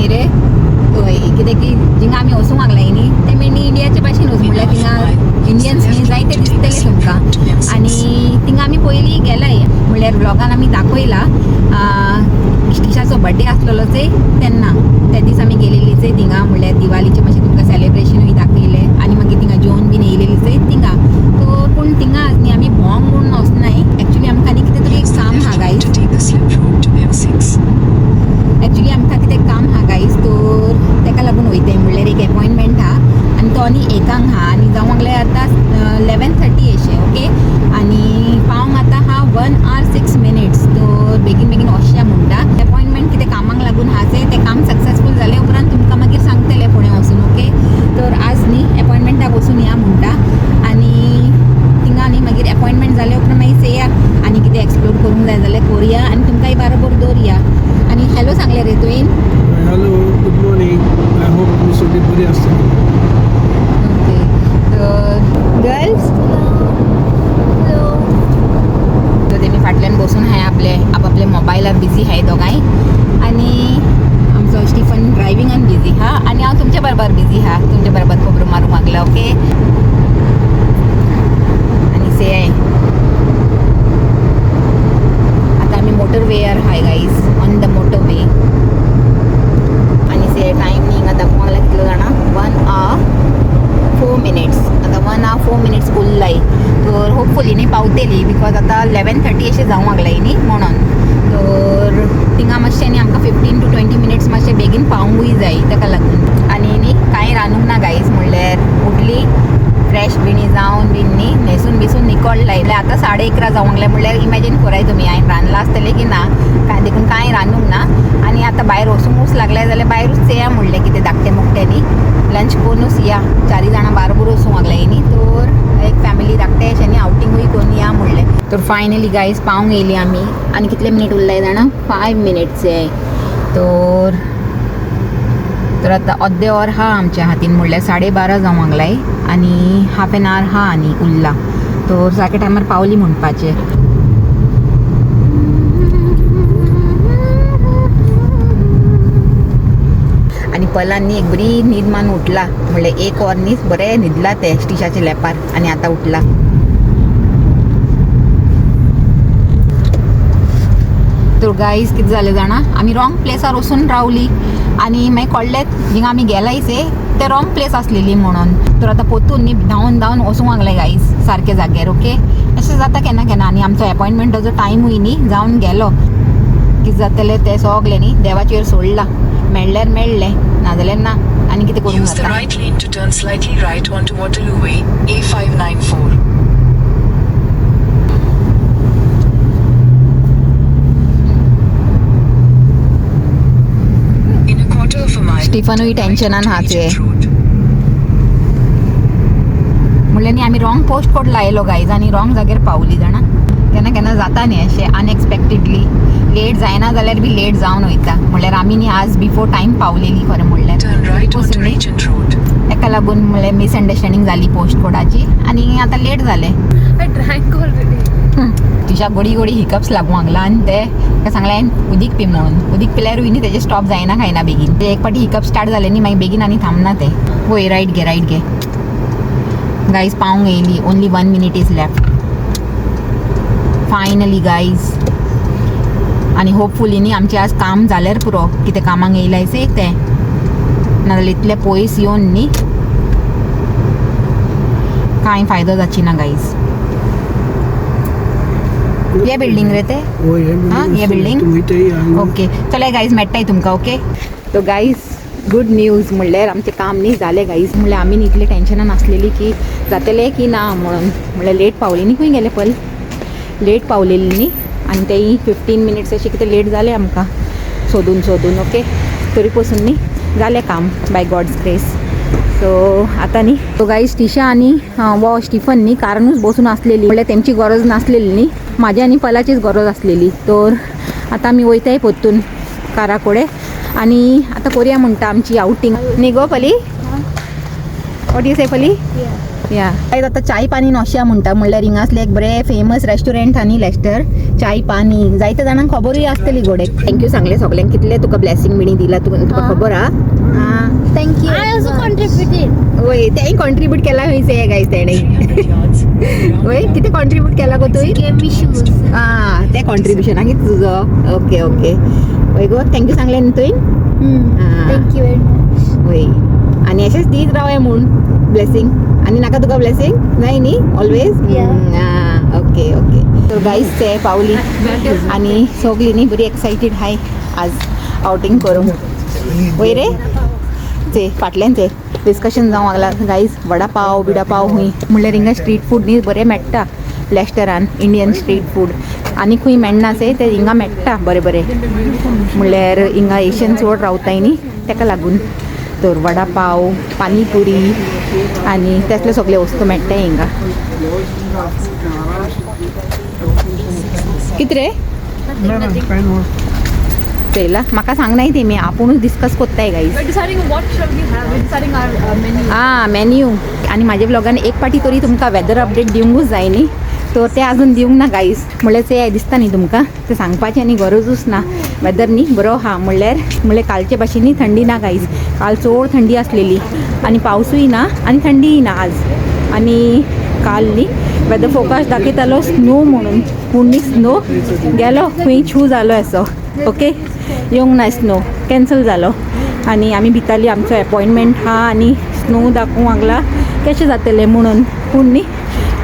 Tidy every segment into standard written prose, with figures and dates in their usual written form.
न्ही रे कित्याक की जिंगा आमी वचूंक लागलाय न्ही ते मेनी इंडियाचे भाशेन वच म्हणल्यार थिंगा इंडियन्स न्ही जायते दिसतले तुमकां आनी थिंगा आमी पयलीं गेलाय म्हणल्यार ब्लॉगान आमी दाखयला इश्टिशाचो बर्थडे आसलेलो तेन्ना त्या दीस आमी गेलेलीच थिंगा म्हणल्यार दिवाळीचे मातशें तुमकां सेलिब्रेशनूय दाखयलें आनी मागीर थिंगा जेवण बीन येयलेलीच थिंगा तो पूण थिंगा न्ही आमी भोंवंक म्हणून वचनाय एक्चुली आमकां न्ही कितें तरी एक काम आहा गायज एक्चुली आमकां कितें काम आहा गायज तर तेका लागून वयताय म्हणल्यार एक अपॉयंटमेंट आहा आनी तो न्ही एकांक आहा आनी जावंक लागल्यार आतां 11:30 अशें ओके आनी पावंक आतां हा 1 hour 6 minutes तर बेगीन बेगीन वचचें म्हणटा अपॉयंटमेंट कितें कामाक लागून आहा तें काम सक्सेसफूल जालें उपरांत तुमकां मागीर सांगतलें फुडें वचून ओके तर आज न्ही अपॉयंटमेंटाक वचून या म्हणटा आनी थिंगा न्ही मागीर अपॉयंटमेंट जाले उपरांत मागीर चेया आनी कितें एक्सप्लोर करूंक जाय जाल्यार करुया आनी तुमकांय बरोबर दवरया आनी हॅलो सांगलें रे तुवें hello good morning I hope तुमी सगळीं बरी आसतली ओके गर्ल्स तर तेमी फाटल्यान बसून हाय आपले मोबायलार बिझी हाय दोगांय आनी आमचो स्टिफन ड्रायविंगान बिझी हा आनी हांव तुमच्या बरोबर बिझी हा तुमच्या बरोबर खबरो मारूंक लागला ओके आनी से आतां आमी motorway hi guys on the motorway आनी से टायम न्ही हिंगा दाखोवंक लागला कितलो जाणा 1 hour 4 minutes आतां 1 hour 4 minutes उरलाय तर होपफुली न्ही पावतली बिकॉज आतां 11:30 अशें जावंक लागलाय न्ही म्हणून तर थिंगा मातशें न्ही आमकां 15 to 20 minutes मातशें बेगीन पावूंकूय जाय ताका लागून आनी न्ही कांय रांदूंक ना गायज म्हणल्यार उठली फ्रेश बिणी जावन बीन न्ही न्हेसून बिसून निकोडलाय आतां 11:30 जावंक लागलें म्हणल्यार इमॅजीन कराय तुमी हांवें रांदलां आसतलें की ना काय देखून कांय रांदूंक ना आनी आतां भायर वचूंकूच लागलें जाल्यार भायरूच येया म्हणलें कितें धाकटें मुकट्यांनी लंच करूनच या 4 जाणां बरोबर वचूंक लागलाय न्ही तर एक फॅमिली धाकटें अशें न्ही आवटींगूय करून या म्हणलें तर फायनली गायज पावूंक येयली आमी आनी कितले मिनीट उरलाय जाणा 5 minutes तर आतां अर्दे वर हा आमच्या हातीन म्हणल्यार 12:30 जावंक लागलाय आनी हाफ एन आवर हा आनी उरला तर सारके टायमार पावली म्हणपाचें आनी पलान न्ही एक बरी न्हीद मान उठला म्हणल्यार 1 वर न्ही बरें न्हिदला ते स्टिशाच्या लेपार आनी आतां उठला तर गायज कितें जालें जाणा आमी रॉंग प्लेसार वचून रावली आनी मागीर कळ्ळें जिंगा आमी गेलायचे ते रॉंग प्लेस आसलेली म्हणून तर आतां पोतून न्ही धांवन धांवन वचूंक लागलें गायज सारके जाग्यार ओके अशें जाता केन्ना केन्ना आनी आमचो अपॉयंटमेंटाचो टायमूय न्ही जावन गेलो कितें जातलें तें सगलें न्ही देवाचेर सोडलां मेळ्ळ्यार मेळ्ळें नाजाल्यार ना आनी कितें करूंक Use the जाता right lane to turn slightly right onto Waterloo Way, A594. In a quarter of a mile, स्टिफनूय टेन्शनान हाचे म्हणल्यार न्ही आमी रॉंग पोस्ट कोड लायलो गायज आनी रॉंग जाग्यार पावली जाणा केन्ना केन्ना जाता न्ही अशें अनएक्सपेक्टेडली लेट जायना जाल्यार बी लेट जावन वयता म्हणल्यार आमी न्ही आज बिफोर टायम पावलेली खरें म्हणल्यार turn right onto Regent Road. ताका लागून म्हणल्यार मिसअंडरस्टँडींग जाली पोस्ट कोडाची आनी आतां लेट जालें तिच्या गोडी गोडी हिकप्स लागूंक लागला आनी ते सांगलें उदीक पी म्हणून उदीक पिल्यारूय न्ही तेजें स्टॉप जायना खायना बेगीन ते एक पाटी हिकप स्टार्ट जालें न्ही मागीर बेगीन आनी थांबना ते वय रायट घे गायज पावूंक येयली only 1 minute is left finally guys आनी होपफुली न्ही आमचें आज काम जाल्यार पुरो कितें कामाक येयलायचे तें नाजाल्यार इतले पयस येवन न्ही कांय फायदो जाची ना गायज ये बिल्डिंग रे ते हां ये बिल्डिंग ओके चला गायज मेळटाय तुमकां ओके तो गायज गुड न्यूज म्हणल्यार आमचें काम न्ही जालें गायज म्हणल्यार आमी इतले टेन्शनान आसलेली की जातलें की ना म्हणून म्हणल्यार लेट पावली न्ही खंय गेले पल लेट पावलेली न्ही आनी तेय 15 minutes अशें कितें लेट जालें आमकां सोदून ओके तरी पासून न्ही जालें काम बाय गॉड्स ग्रेस सो आतां न्ही तो गायज टिशा आनी वो स्टिफन न्ही कारानूच बसून आसलेली म्हणल्यार तेमची गरज नासलेली न्ही म्हाजी आनी पलाचीच गरज आसलेली तर आतां आमी वयताय पोत्तून कारा कडेन आनी आतां कोरया म्हणटा आमची आउटींग न्ही गो पली वॉट यू से पली या गाईज आता चाय पाणी नॉशिया म्हणटा म्हणल्यार हिंगासले एक बरे फेमस रेस्टॉरंट आनी लेस्टर चाय पाणी जायते जाणांक खबरूय आसतली गोडे. थँक्यू सांगले सगल्यांक कितले तुका ब्लेसिंग बिणी दिला तुका खबर हा. थँक्यू. I also contributed. होय तेही कॉन्ट्रीब्यूट केला खंयचे गाईज तेणे. होय किती कॉन्ट्रीब्यूट केला गो तुवें? Gave me shoes. ते कॉन्ट्रीब्युशन किती तुझं. ओके ओके होय गो थँक्यू सांगले न्ही तुवें. Thank you very much. होय आणि अशेंच दीत रावया म्हूण ब्लेसिंग आणि नाका तुका ब्लेसिंग नाही न्ही ऑलवेज. ओके ओके तर गाईज ते पावली आणि सगळीं न्ही बरी एक्सायटीड हाय आज आउटिंग करूंक. वय रे ते फाटल्यान ते डिस्कशन जावंक लागला गाईज वडापाव बिडापाव हूंय म्हणल्यार हिंगा स्ट्रीट फूड न्ही बरें मेळटा लेस्टरान इंडियन स्ट्रीट फूड आनी खंय मेळनासे ते हिंगा मेळटा बरें बरें म्हणल्यार हिंगा एशियन चड रावताय न्ही तेका लागून. तर वडापाव पानीपुरी आनी तसले सगळे वस्तू मेळटाय हिंगा. कितें रे No, kind of. चयला म्हाका सांगनाय तेमी आपुणूच डिस्कस कोत्ताय guys. Deciding what shall we have? We're deciding our menu. Menu आणि माझ्या ब्लॉगान एक पाटी तरी तुमकां वेदर अपडेट दिवंकूच जाय न्ही तर ते अजून दिवंक ना गाईज. म्हणल्यार ते दिसता न्ही तुमकां ते सांगपाचें न्ही गरजूच ना. वेदर न्ही बरो हा म्हणल्यार कालचे भाशेन न्ही थंडी ना गाईज. काल चड थंडी आसलेली आणि पावसूय ना आणि थंडीय ना आज. आणि काल न्ही वेदर फोकास दाखयतालो स्नो म्हणून पूण न्ही स्नो गेलो खंय छू जालो असो. ओके येवंक ना स्नो कॅन्सल जालो आणि आमी भिताली आमचो अपॉयंटमेंट हा आणि स्नो दाखोवंक लागला कशें जातलें म्हणून पूण न्ही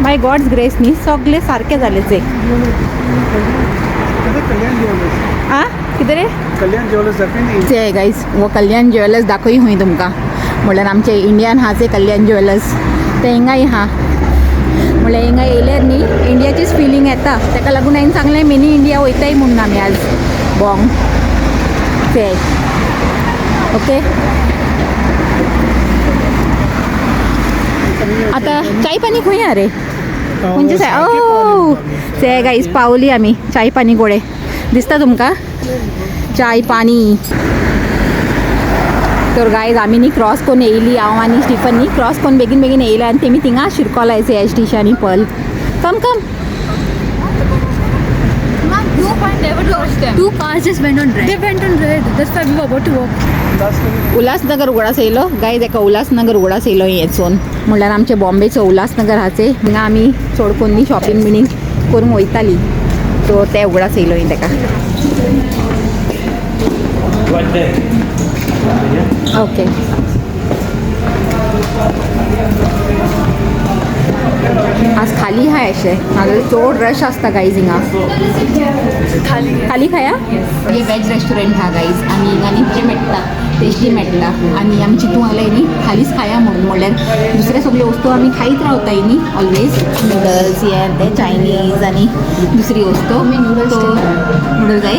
बाय गॉड्स ग्रेस न्ही सगळें सारकें जालें ते. कितें रे कल्याण ज्वेलर्स दाखय ते गाईज वो कल्याण ज्वेलर्स दाखय खंय तुमकां म्हणल्यार आमचे इंडियन हा ते कल्याण ज्वेलर्स ते हिंगाय हा. म्हणल्यार हिंगा येयल्यार न्ही इंडियाचीच फिलींग येता तेका लागून हांवें सांगलें मिनी इंडिया वयताय म्हणून आमी आज बॉंग ते. ओके आता चाय पाणी खंय हा रे म्हणजे ते गाईज पावली आमी चाय पाणी गोडे दिसता तुमकां चाय पाणी. तर गायज आमी न्ही क्रॉस करून येयली हांव आनी स्टिफन न्ही क्रॉस करून बेगीन बेगीन येयला आनी तेमी थिंगा शिरकोलायचे एस्टिशा आनी पल. कम कम Two cars just went on red. They went on red. That's why we were about to walk. Ulhasnagar उगडास येयलो गायज एका उल्हासनगर उगडास येयलो हेचोन म्हणल्यार आमचे बॉम्बेचो उल्हासनगर हाचे हिंगा आमी चड करून न्ही शॉपिंग बिनींग करूंक वयताली सो ते उगडास येयलो ही तेका. ओके आज खाली हाय अशें नाजाल्यार चड रश आसता गायज हिंगा. खाली खाया हे वेज रेस्टॉरंट हा गायज आनी हिंगा न्ही जे मेळटा टेस्टी मेळटा आनी आमी चिंतूंक लागलाय न्ही खालीच खाया म्हणून म्हणल्यार दुसरे सगळे वस्तू आमी खायत रावताय न्ही ऑलवेज नुडल्स हे ते चायनीज आनी दुसरी वस्तू नुडल्स जाय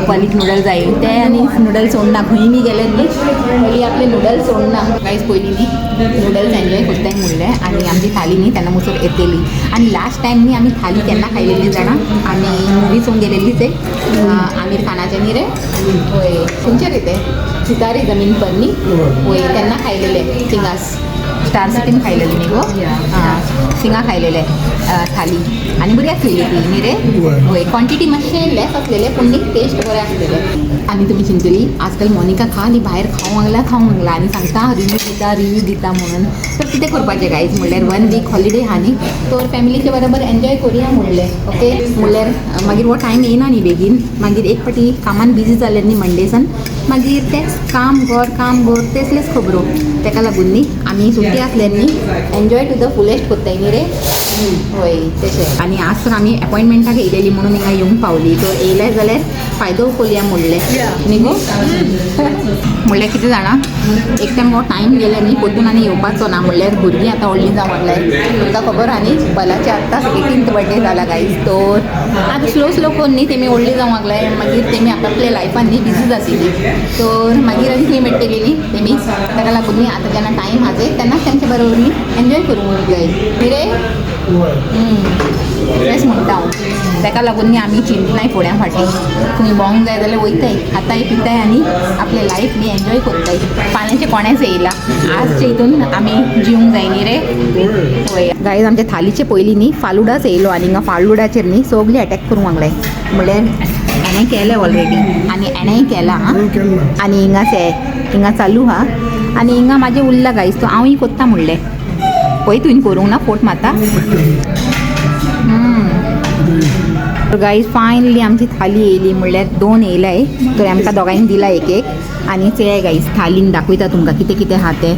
पलीक नुडल्स जाय ते आनी नुडल्स सोडना खंय बी गेले न्ही पयलीं आपले नुडल्स सोडना गायज पयलीं न्ही नुडल्स एन्जॉय करताय म्हणलें आनी आमची थाली न्ही तेन्ना मुसर येतली आनी लास्ट टायम न्ही आमी थाली केन्ना खायलेली जाणा आमी मुवी चोवंक गेलेलीच आमीर खानाचे न्ही रे होय खंयचे रे ते सितारे जमीन पर न्ही होय तेन्ना खायलेले थिंगास स्टार सिटीन खायलेली न्ही गो थिंगा खायलेले थाली आनी बरी आसलेली ती न्ही रे होय क्वॉन्टिटी मातशें लेस आसलेले पूण न्ही टेस्ट बरें आसलेले. आनी तुमी चिंतली आजकाल मोनिका खाली भायर खावंक लागला आनी सांगता रिव्यू दिता म्हणून तर कितें करपाचें गायज म्हणल्यार 1 वीक हॉलिडे हा न्ही तर फॅमिलीचे बरोबर एन्जॉय करुया म्हणलें. ओके म्हणल्यार मागीर हो टायम येयना न्ही बेगीन मागीर एक पाटी कामान बिजी जाले न्ही मंडेसान मागीर तेच काम घर तेसलेच खबरो तेका लागून न्ही आमी सुटी आसल्यार न्ही एन्जॉय टू द फुलेस्ट कोत्ताय न्ही रे होय तशें. आनी आज तर आमी अपॉयंटमेंटाक येयलेली म्हणून हिंगा येवंक पावली तर येयले जाल्यार फायदो उखलया म्हणलें न्ही गो. म्हणल्यार कितें जाणा एक टायम हो टायम गेले न्ही परतून आनी येवपाचो ना म्हणल्यार भुरगीं आतां व्हडलीं जावंक लागल्याय तुमकां खबर आहा न्ही बलाचे आत्ताच 18th बर्थडे जाला गायज तर आतां स्लो करून न्ही तेमी व्हडलीं जावंक लागल्याय मागीर तेमी आपल्या लायफान न्ही बिजी जातलीं तर मागीर आनी खंय मेळटलेली तेमी ताका लागून न्ही आतां जेन्ना टायम हा जे तेन्नाच तेंच्या बरोबर न्ही एन्जॉय करूंक जाय रे तेच म्हणटा हांव ताका लागून न्ही आमी चिंतनाय फुड्या फाटीं खंय भोंवंक जाय जाल्यार वयताय खाताय पिताय आनी आपलें लायफ न्ही एन्जॉय करताय फाल्यांचें कोणेंच येयला आजचे हितून आमी जिवंक जाय न्ही रे वय गायज आमच्या थालीचे पयलीं न्ही फालुडाच येयलो आनी हिंगा फालुडाचेर न्ही सगळीं अटॅक करूंक लागलाय म्हणल्यार हेणें केलें ऑलरेडी आनी हेणेंय केला आनी हिंगा चालू हा आनी हिंगा म्हाजें उरला गायज तो हांवूय कोत्ता म्हणलें पळय तुवें करूंक ना फोट मारता गायज फायनली आमची थाली येयली म्हणल्यार 2 येयलाय तर आमकां दोगांयक दिला एक आनी ते गायज थालीन दाखयता तुमकां कितें कितें आहा तें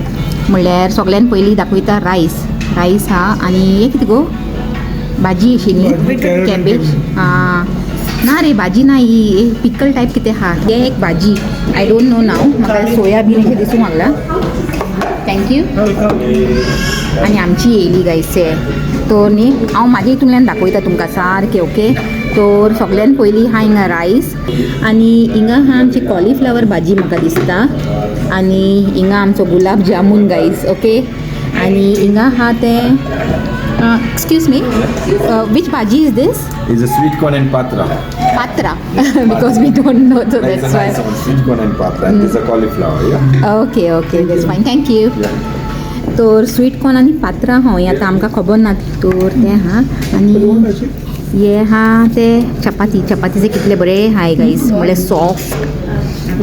म्हणल्यार सगळ्यान पयलीं दाखयता रायस हा आनी हे कितें गो भाजी अशी न्ही कॅबेज आं ना रे भाजी ना ही पिकल टायप कितें आहा हे एक भाजी आय डोंट नो नाव म्हाका सोयाबीन अशें दिसूंक लागला थँक्यू आनी आमची येयली गायज ते तर न्ही हांव म्हाजे हितूंतल्यान दाखयता तुमकां सारकें ओके तर सगळ्यान पयलीं हा हिंगा रायस आनी हिंगा हा आमची कॉलीफ्लावर भाजी म्हाका दिसता आनी हिंगा आमचो गुलाब जामून गायज ओके आनी हिंगा हा ते excuse me which bhaji is this It's a sweet corn and patra. Patra because we don't know so It's that's a nice why one, sweet corn and patra. And this is a cauliflower, yeah? okay that's fine thank you Yeah. तर sweet corn आनी पात्रां हय आतां आमकां खबर ना तर तें हा आनी हे हा ते चपातीचे कितले बरे हाय गायज म्हळ्यार सॉफ्ट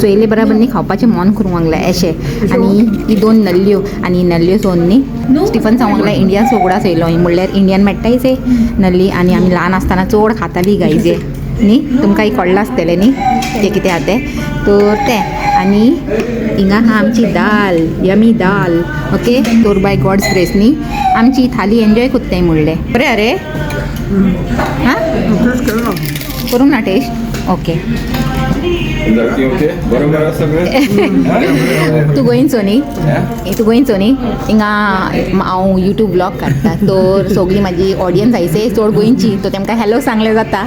चोयले बराबर न्ही खावपाचें मन करूंक लागलें अशें आनी ही 2 नल्ल्यो आनी नल्ल्यो सोन न्ही स्टिफन सांगूंक लागला इंडिया सोगडाच येयलो म्हणल्यार इंडियन मेळटाय ते नल्ली आनी आमी ल्हान आसतना चड खातालीं गायज न्ही तुमकांय कळ्ळां आसतलें न्ही तें कितें आहा तें तर तें आनी हिंगा हा आमची दाल यमी दाल ओके तर बाय गॉड्स ग्रेस न्ही आमची थाली एन्जॉय कोत्ताय म्हणलें बरें अरे हां करूंक ना टेस्ट ओके Okay, बरोबर आहे सगळं. तू गोंयचो न्ही तू गोंयचो न्ही हिंगा हांव यूट्यूब ब्लॉग काडटा तर सगळीं म्हाजी ऑडियन्स आयसे चड गोंयची तो तेमकां हॅलो सांगलें जाता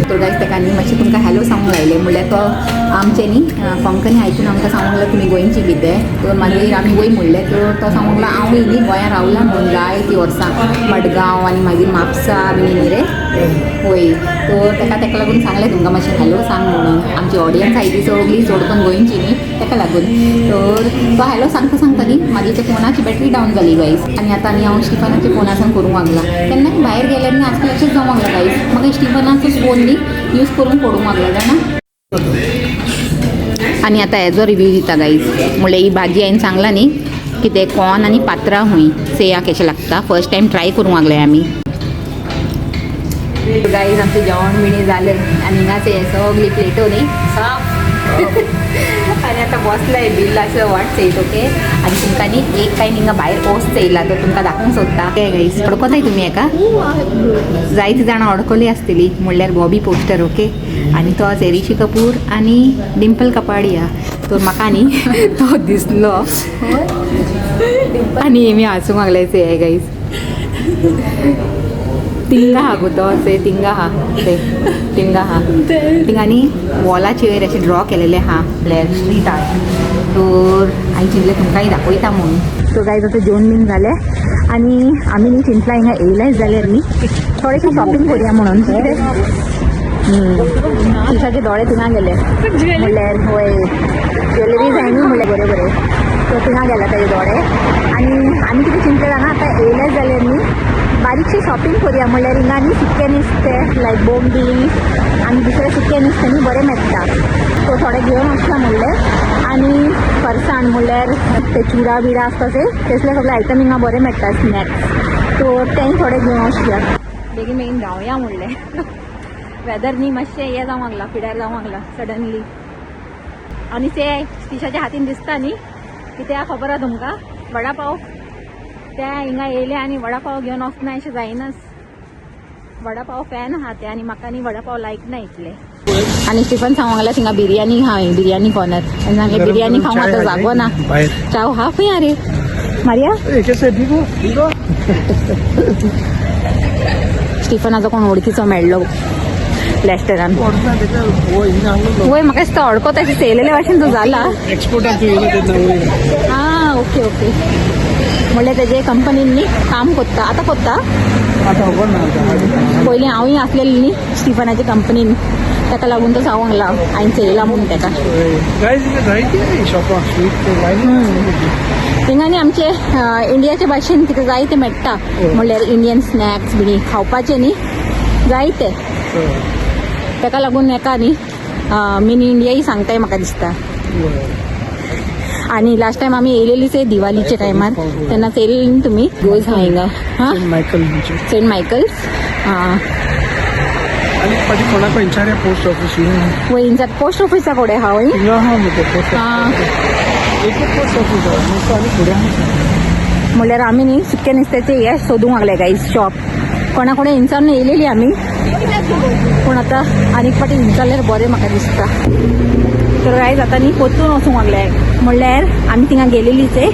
तर गायज तेका न्ही मातशें तुमकां हॅलो सांगूंक लायलें म्हणल्यार तो आमचें न्ही कोंकणी आयकून आमकां सांगूंक लागलें तुमी गोंयची कितें तर मागीर आमी वय म्हणलें तर तो सांगूंक लागलो हांवूय न्ही गोंयां रावला म्हणून जायतीं वर्सां मडगांव आनी मागीर म्हापसा बी न्ही रे वय तर तेका लागून सांगलें तुमकां मातशें हॅलो सांग म्हणून आमची ऑडियन्स आयली सगळीं चड करून गोंयची न्ही तेका लागून तर तो हॅलो सांगता न्ही मागीर ते फोनाची बॅटरी डावन जाली गायज आनी आतां न्ही हांव स्टिफनाच्या फोनासान करूंक लागला केन्नाय भायर गेल्यार न्ही आजकाल अशेंच जावंक लागला गायज म्हाका स्टिफनाचोच फोन न्ही यूज करून पडूंक लागला जाणा आनी आतां हेजो रिव्यू दिता गायज म्हणल्यार ही भाजी हांवें सांगला न्ही की ते कॉर्न आनी पात्रां हूंय सेया कशें लागता फर्स्ट टायम ट्राय करूंक लागले आमी गायज आमचें जेवण बिणी जालें आनी हिंगाचे हे सगळी प्लेटो न्ही साफ आनी आतां बसलाय बिल असं वाट चेयत ओके आनी तुमकां न्ही एक काय हिंगा भायर पोस्ट चेयला तर तुमकां दाखोवंक सोदता ते गायज अडकोताय तुमी हेका जायतीं जाणां अडकली आसतली म्हणल्यार बॉबी पोस्टर ओके आनी तो आज ऋषी कपूर आनी डिंपल कपाडिया तर म्हाका न्ही तो दिसलो आनी आमी हांसूंक लागले हे गायज तिंगा हा गो तो असे तिंगा हा तिंगांनी वॉलाचेर अशें ड्रॉ केलेलें हा म्हणल्यार स्ट्रीट आर्ट तर हांवें चिंतलें तुमकांय दाखयता म्हणून तो गायज आतां जेवण बीन जालें आनी आमी न्ही चिंतलां हिंगा येयल्याच जाल्यार न्ही थोडेशें शॉपिंग करुया म्हणून तिशाचे दोळे थिंगा गेले म्हणल्यार होय ज्वेलरी जाय न्ही म्हणल्यार बरे बरे तो थिंगा गेला ताजे दोळे आनी आमी कितें चिंतलें जाणा आतां येयल्याच जाल्यार न्ही बारीकशी शॉपिंग करूया म्हणल्यार हिंगा न्ही सुकें नुस्तें लायक बोंबील आनी दुसरें सुकें नुस्तें न्ही बरें मेळटा सो थोडें घेवन वचया म्हणलें आनी फरसाण म्हणल्यार ते चुडा बिडा आसता ते तसले सगळे आयटम हिंगा बरें मेळटा स्नॅक्स सो तेंय थोडें घेवन वचया बेगीन बेगीन धांवया म्हणलें वेदर न्ही मातशें हें जावंक लागला पिड्यार जावंक लागला सडनली आनी ते स्टिशाच्या हातीन दिसता न्ही कित्याक खबर आहा तुमकां वडा पाव त्या हिंगा येयले आनी वडा पाव घेवन वचना अशें जायनाच वडा पाव फॅन आहा ते आनी म्हाका न्ही वडा पाव लायक ना इतले आनी स्टिफन सांगूंक लागला थिंगा बिर्याणी हांवें बिर्याणी कॉर्नर आनी सांगलें बिर्याणी खावंक आतां जागो ना चाव हा खंय रे मारिया स्टिफनाचो कोण वळखीचो मेळ्ळो प्लॅस्टरान वय म्हाका दिसता अडकत अशें चेयलेले भाशेन तो जाला एक्सपोर्टाक तूं येयला तेन्ना वयर आं ओके ओके म्हणल्यार तेजे कंपनींनी काम कोत्ता आतां कोत्ता आतां खबर ना आतां पयलीं हांवूय आसलेली न्ही स्टिफनाच्या कंपनीन ताका लागून तो सांगूंक लागला हांवें चेयला म्हणून ताका गायज हिंगा जायती शॉपां स्वीट थिंगा न्ही आमचे इंडियाचे भाशेन कितें जाय तें मेळटा म्हणल्यार इंडियन स्नॅक्स बिणी खावपाचे न्ही जायते ताका लागून एका न्ही मिनी इंडियाही सांगताय म्हाका दिसता आणि लास्ट टाइम आम्ही येयलेलीच आहे दिवाळीच्या टायमार तेन्ना येयलेली न्ही तुमी गोज हा हिंगा हां मायकल बीच सेंट मायकल्स हां आनी फाटी कोणाक विचारया पोस्ट ऑफिस वयींचा पोस्ट ऑफिसा कोडे हा वय हिंगा हा मगे पोस्ट हां एकूच पोस्ट ऑफिस आहा नुस्तें आनी फुडें आहा म्हणल्यार आमी न्ही सुक्या नुस्त्याचे हे सोदूंक लागले गायज शॉप कोणा कोणा हिंचारून येयलेली आमी पूण आतां आनीक फाटी हिंचारल्यार बरें म्हाका दिसता तर गायज आतां न्ही परतून वचूंक लागले म्हणल्यार आमी थिंगा गेलेलीच आहे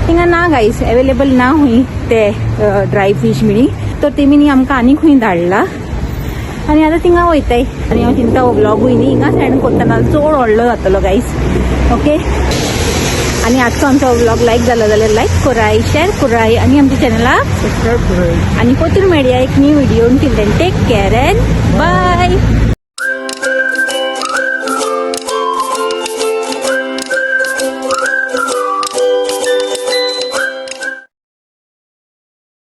थिंगा ना गायज अवेलेबल ना हुंय ते ड्राय फीश बिणी तर तेमी न्ही आमकां आनीक हुंय धाडला आनी आतां थिंगा वयताय आनी हांव चिंता हो ब्लॉगूय न्ही हिंगा सेंड करतना चड व्हडलो जातलो गायज ओके आणि आजचो आमचो ब्लॉग लायक जालो जाल्यार लायक कराय शेअर कराय आणि आमच्या चॅनलाक सबस्क्रायब कराय आणि परतून मेळया एक new video till then take care and bye